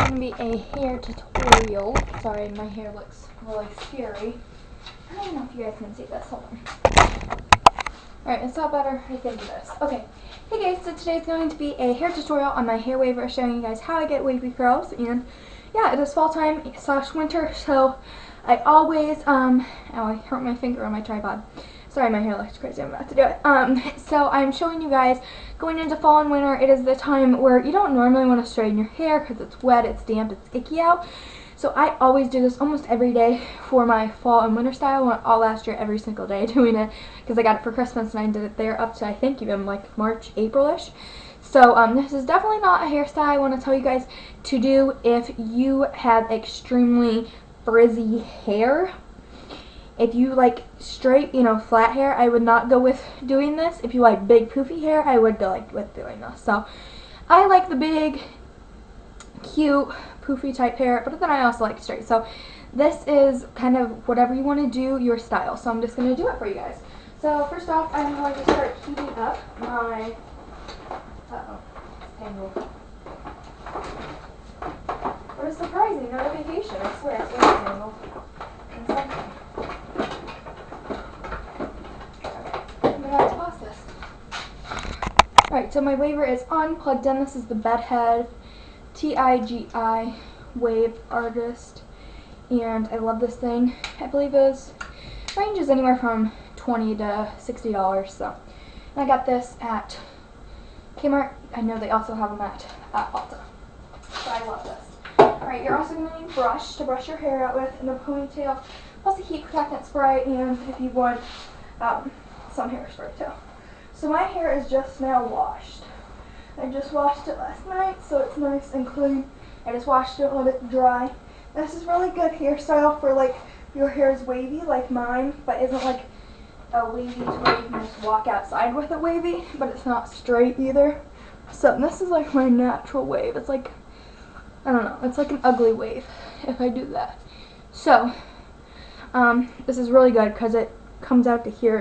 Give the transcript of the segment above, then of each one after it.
going to be a hair tutorial. Sorry, my hair looks really scary. I don't know if you guys can see this. Hold on. Alright, it's not better. I can do this. Okay. Hey guys, so today's going to be a hair tutorial on my hair waver, showing you guys how I get wavy curls. And yeah, it is fall time / winter, so I always, oh, I hurt my finger on my tripod. Sorry, my hair looks crazy. I'm about to do it. So I'm showing you guys going into fall and winter. It is the time where you don't normally want to straighten your hair because it's wet, it's damp, it's icky out. So I always do this almost every day for my fall and winter style. I went all last year every single day doing it because I got it for Christmas and I did it there up to I think even like March, April-ish. So this is definitely not a hairstyle I want to tell you guys to do if you have extremely frizzy hair. If you like straight, flat hair, I would not go with doing this. If you like big poofy hair, I would go with doing this. So I like the big, cute, poofy type hair, but then I also like straight. So this is kind of whatever you want to do, your style. So I'm just going to do it for you guys. So first off, I'm going to start heating up my, tangled. What a surprising notification, I swear it's really tangled. And something. Alright, so my waver is on, plugged in. This is the Bedhead TIGI Wave Artist, and I love this thing. I believe it ranges anywhere from $20 to $60, so. And I got this at Kmart. I know they also have them at Ulta, so I love this. Alright, you're also going to need a brush to brush your hair out with, and a ponytail, plus a heat protectant spray, and if you want some hairspray too. So my hair is just now washed. I just washed it last night, so it's nice and clean. I just washed it, let it dry. This is really good hairstyle for like your hair is wavy like mine, but isn't like a wavy to where you can just walk outside with it wavy, but it's not straight either. So this is like my natural wave. It's like, I don't know, it's like an ugly wave if I do that. So this is really good because it comes out to here,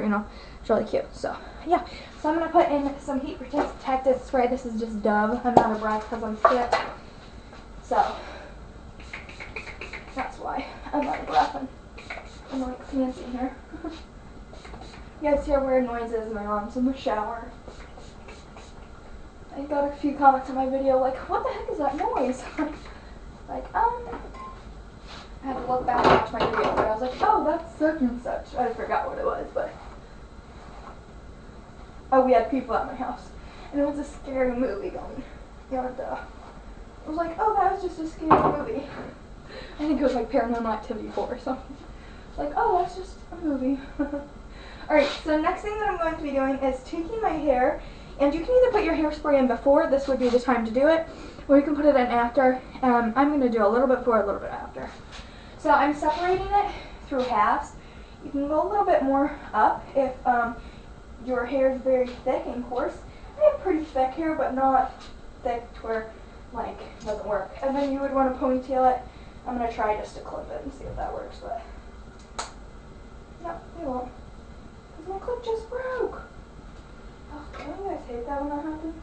it's really cute. So yeah, so I'm going to put in some heat protectant spray. This is just Dove. I'm out of breath because I'm sick. So that's why I'm out of breath and I'm like fancy here. You guys hear weird noises. My mom's in the shower. I got a few comments on my video like, what the heck is that noise? Like, I had to look back and watch my video, but I was like, oh, that's such and such. I forgot what it was, but. Oh, we had people at my house, and it was a scary movie going. And I was like, oh, that was just a scary movie. I think it was like Paranormal Activity 4 or something. Like, oh, that's just a movie. Alright, so the next thing that I'm going to be doing is taking my hair, and you can either put your hairspray in before, this would be the time to do it, or you can put it in after. I'm going to do a little bit before, a little bit after. So I'm separating it through halves. You can go a little bit more up if your hair is very thick and coarse. I have pretty thick hair, but not thick to where, like, it doesn't work. And then you would want to ponytail it. I'm going to try just to clip it and see if that works, but no, it won't. Because my clip just broke. Oh, don't you guys hate that when that happens?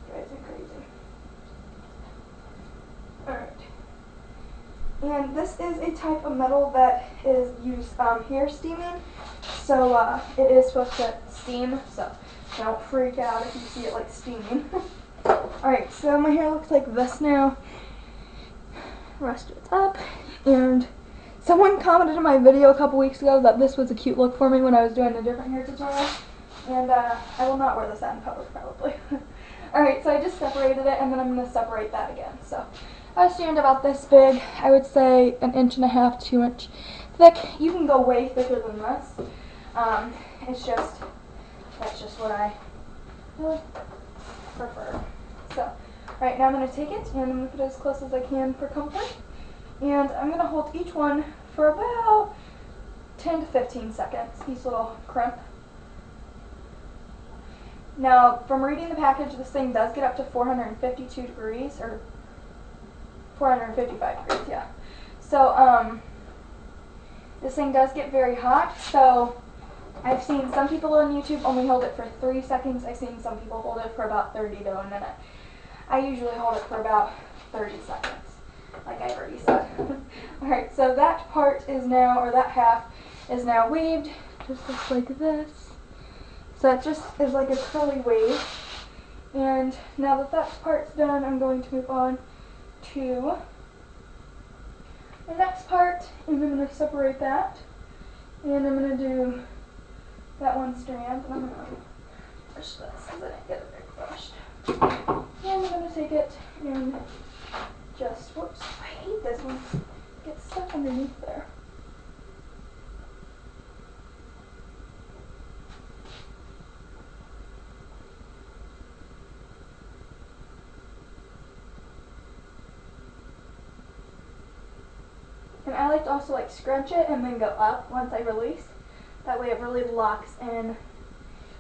You guys are crazy. Alright. And this is a type of metal that is used hair steaming. So it is supposed to steam, so don't freak out if you see it like steaming. Alright, so my hair looks like this now. Rest it up. And someone commented in my video a couple weeks ago that this was a cute look for me when I was doing a different hair tutorial. And I will not wear this out in public probably. Alright, so I just separated it, and then I'm going to separate that again. So I was doing about this big, I would say 1.5 inches, 2 inches thick. You can go way thicker than this. That's just what I really prefer. So, right now I'm going to take it and I'm going to put it as close as I can for comfort. And I'm going to hold each one for about 10 to 15 seconds, each little crimp. Now, from reading the package, this thing does get up to 452 degrees, or 455 degrees, yeah. So, this thing does get very hot, so I've seen some people on YouTube only hold it for 3 seconds. I've seen some people hold it for about 30 to a minute. I usually hold it for about 30 seconds, like I already said. Alright, so that part is now, or that half is now waved, just looks like this. So it just is like a curly wave. And now that that part's done, I'm going to move on to the next part, and I'm going to separate that. And I'm going to do that one strand, and I'm going to brush this because I didn't get it very brushed. And I'm going to take it and just, whoops, I hate this one. It gets stuck underneath there. And I like to also like scrunch it and then go up once I release. That way it really locks in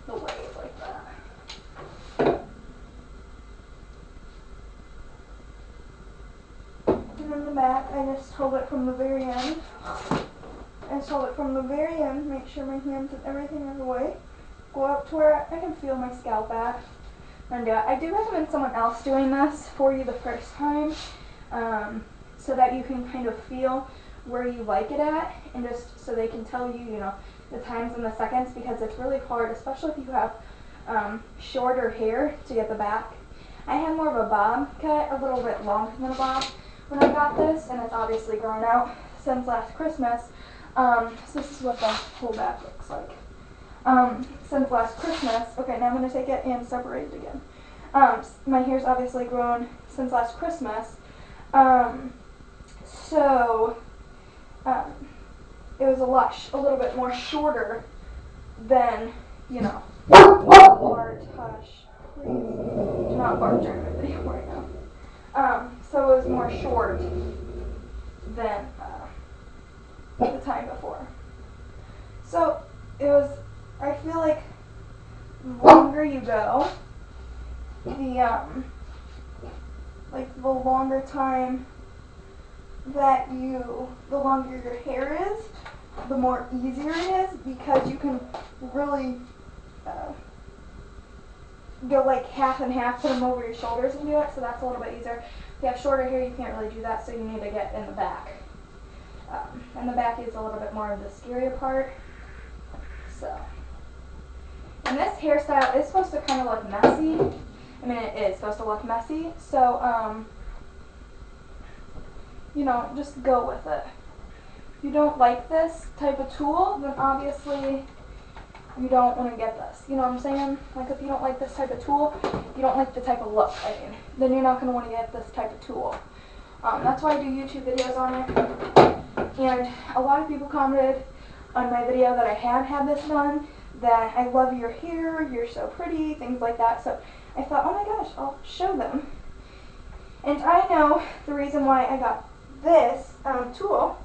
the wave like that. And then the back, I just hold it from the very end. I just hold it from the very end, make sure my hands and everything are away. Go up to where I can feel my scalp at. And I do recommend someone else doing this for you the first time, so that you can kind of feel where you like it at, and just so they can tell you, you know, the times and the seconds, because it's really hard, especially if you have shorter hair, to get the back. I had more of a bob cut, a little bit longer than a bob when I got this, and it's obviously grown out since last Christmas. So this is what the whole back looks like. Since last Christmas. Okay, now I'm going to take it and separate it again. My hair's obviously grown since last Christmas. It was a little bit more shorter than, you know, Bart, hush, please, do not bark during my video right now. So it was more short than the time before. So it was, I feel like the longer you go, the longer time that the longer your hair is, the more easier it is, because you can really go like half and half, put them over your shoulders and do it, so that's a little bit easier. If you have shorter hair, you can't really do that, so you need to get in the back. And the back is a little bit more of the scarier part. So, and this hairstyle is supposed to kind of look messy. I mean, it is supposed to look messy, so, you know, just go with it. If you don't like this type of tool, then obviously you don't want to get this. You know what I'm saying? Like, if you don't like this type of tool, you don't like the type of look, I mean, then you're not going to want to get this type of tool. That's why I do YouTube videos on it. And a lot of people commented on my video that I had this done, that I love your hair, you're so pretty, things like that. So I thought, oh my gosh, I'll show them. And I know the reason why I got this tool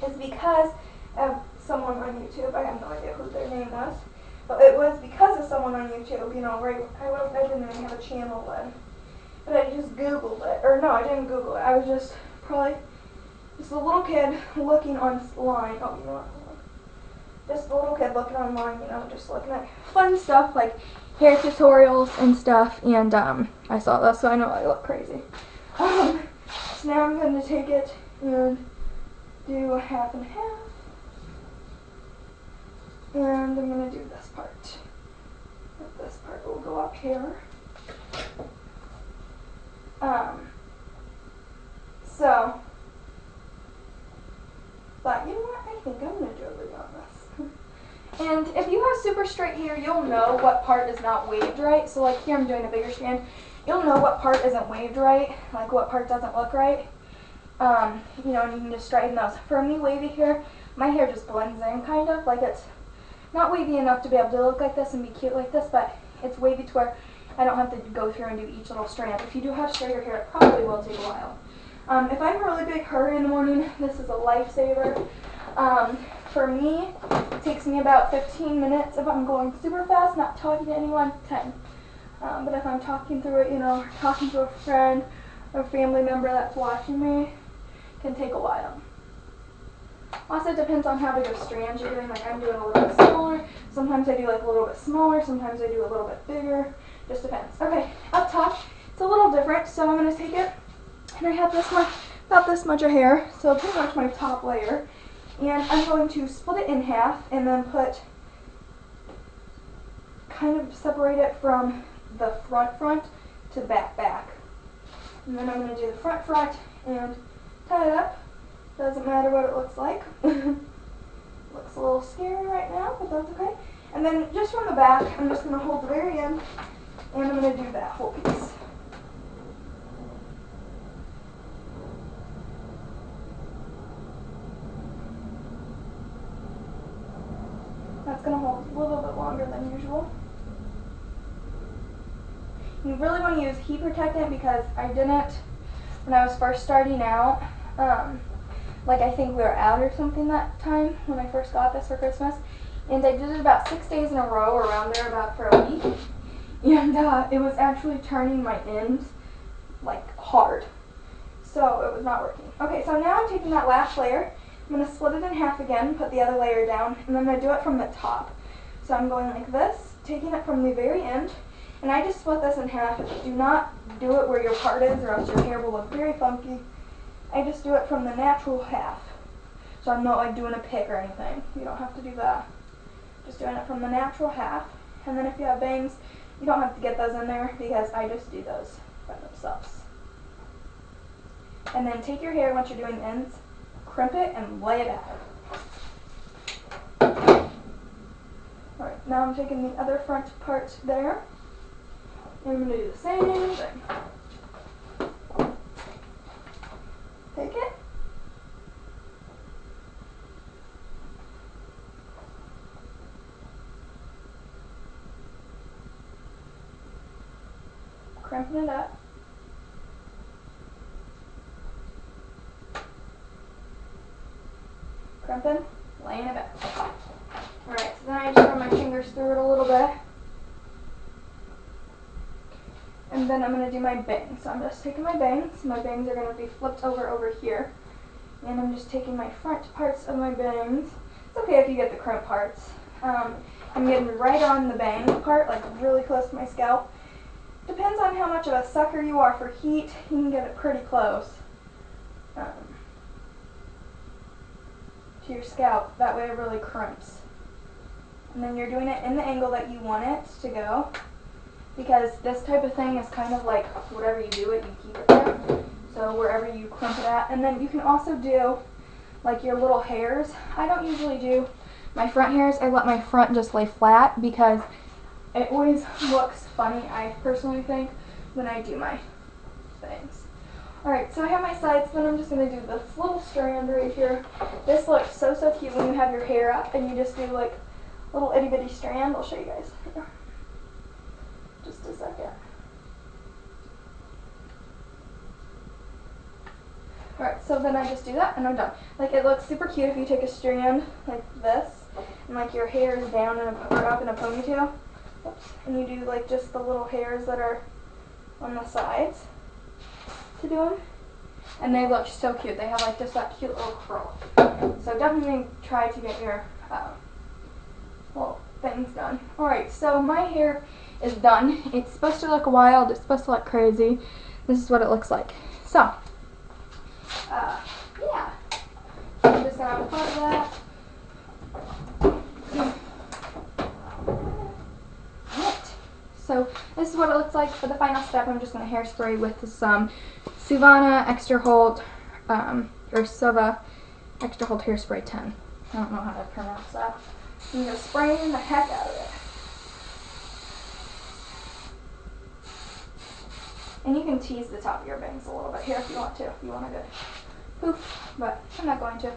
is because of someone on YouTube. I have no idea who their name was, but it was because of someone on YouTube. You know, right? I didn't even have a channel then, but I just Googled it. Or no, I didn't Google it. I was just probably just a little kid looking online. Oh, you know what? Just a little kid looking online, you know, just looking at fun stuff like hair tutorials and stuff, and I saw this, so I know I look crazy. So now I'm going to take it and do a half and half, and I'm going to do this part. This part will go up here. But you know what? I think I'm going to do a video on this. And if you have super straight hair, you'll know what part is not waved right. So like here I'm doing a bigger strand. You'll know what part isn't waved right, like what part doesn't look right. You know, and you can just straighten those. For me, wavy hair, my hair just blends in kind of. Like it's not wavy enough to be able to look like this and be cute like this, but it's wavy to where I don't have to go through and do each little strand. If you do have straighter hair, it probably will take a while. If I have a really big hurry in the morning, this is a lifesaver. For me, it takes me about 15 minutes if I'm going super fast, not talking to anyone, 10. But if I'm talking through it, you know, or talking to a friend or family member that's watching me, it can take a while. Also, it depends on how big of strands you're doing. Like I'm doing a little bit smaller. Sometimes I do like a little bit smaller. Sometimes I do a little bit bigger. Just depends. Okay, up top, it's a little different. So I'm going to take it And I have this much, about this much of hair, so pretty much my top layer. And I'm going to split it in half and then kind of separate it from the front to back. And then I'm going to do the front and tie it up. Doesn't matter what it looks like. Looks a little scary right now, but that's okay. And then just from the back, I'm just going to hold the very end, and I'm going to do that whole piece. That's going to hold a little bit longer than usual. You really want to use heat protectant because I didn't, when I was first starting out, like I think we were out or something that time when I first got this for Christmas, and I did it about 6 days in a row, around there about for a week, and it was actually turning my ends like hard, so it was not working. Okay, so now I'm taking that last layer, I'm going to split it in half again, put the other layer down, and I'm going to do it from the top. So I'm going like this, taking it from the very end, and I just split this in half. Do not do it where your part is or else your hair will look very funky. I just do it from the natural half. So I'm not like doing a pick or anything. You don't have to do that. Just doing it from the natural half. And then if you have bangs, you don't have to get those in there because I just do those by themselves. And then take your hair once you're doing ends, crimp it and lay it out. Alright, now I'm taking the other front part there. And I'm going to do the same thing. Take it. Crimping it up. Crimping, laying it back. Alright, so then I just run my fingers through it a little bit. And then I'm going to do my bangs. So I'm just taking my bangs. My bangs are going to be flipped over here. And I'm just taking my front parts of my bangs. It's okay if you get the crimp parts. I'm getting right on the bang part, like really close to my scalp. Depends on how much of a sucker you are for heat. You can get it pretty close to your scalp. That way it really crimps. And then you're doing it in the angle that you want it to go. Because this type of thing is kind of like whatever you do it, you keep it there. So wherever you crimp it at. And then you can also do like your little hairs. I don't usually do my front hairs. I let my front just lay flat because it always looks funny, I personally think, when I do my things. Alright, so I have my sides, then I'm just going to do this little strand right here. This looks so cute when you have your hair up and you just do like a little itty bitty strand. I'll show you guys here. Just a second. Alright, so then I just do that and I'm done. Like it looks super cute if you take a strand like this and like your hair is down in or up in a ponytail. Oops. And you do like just the little hairs that are on the sides to do them. And they look so cute. They have like just that cute little curl. So definitely try to get your little things done. Alright, so my hair is done. It's supposed to look wild. It's supposed to look crazy. This is what it looks like. So, yeah. I'm just going to put that. So this is what it looks like for the final step. I'm just going to hairspray with some Suvana Extra Hold, or Suva Extra Hold Hairspray 10. I don't know how to pronounce that. I'm going to spray the heck out of it. And you can tease the top of your bangs a little bit here if you want to. If you want to go poof, but I'm not going to.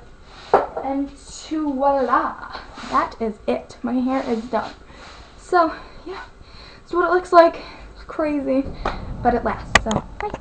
And voila! That is it. My hair is done. So, yeah. That's what it looks like. It's crazy, but it lasts, so bye.